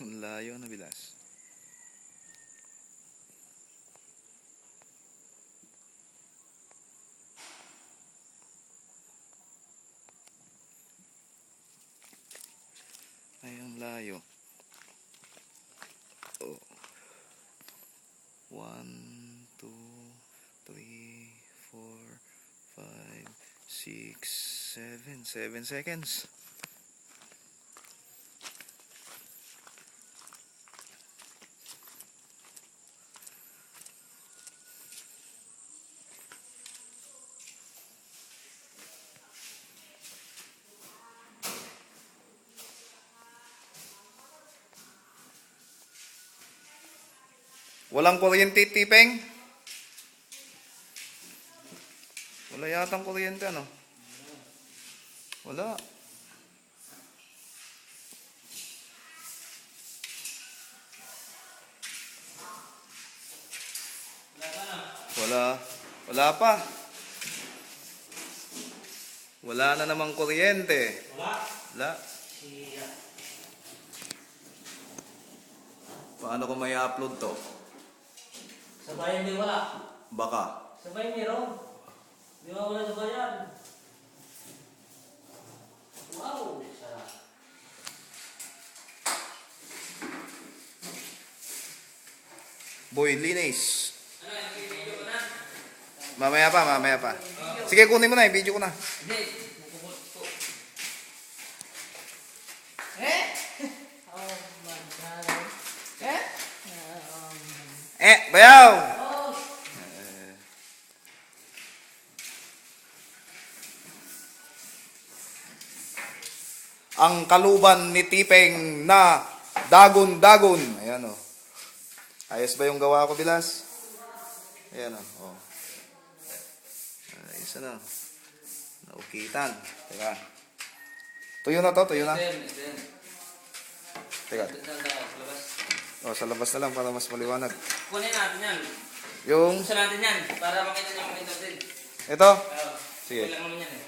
Layo na bilas. Ay, ang layo. Oh. 1, 2, 3, 4, 5, 6, 7. 7 seconds. Walang kuryente, Tipeng? Wala yatang kuryente, ano? Wala. Wala. Wala pa. Wala na namang kuryente. Wala. Wala. Paano ko may upload to? Sa bayan di wala. Baka. Sa bayan meron. Di ba wala sa bayan? Wow, sarap. Boy, linis. Mamaya pa. Sige, kunin mo na, i-video ko na. Hindi. Oh my God. Bayaw! Oh. Ang kaluban ni Tipeng na dagon-dagon. Ayan o. Ayos ba yung gawa ko, Bilas? Ayan o. Ayos na. Naukitan. Teka. Tuyo na to, tuyo na. Teka. Sa labas na lang para mas maliwanag. Kunin natin yan. Yung... Gusto natin yan para makita niyo kung ito din. Ito? Oo. Sige. Kailangan naman yan eh.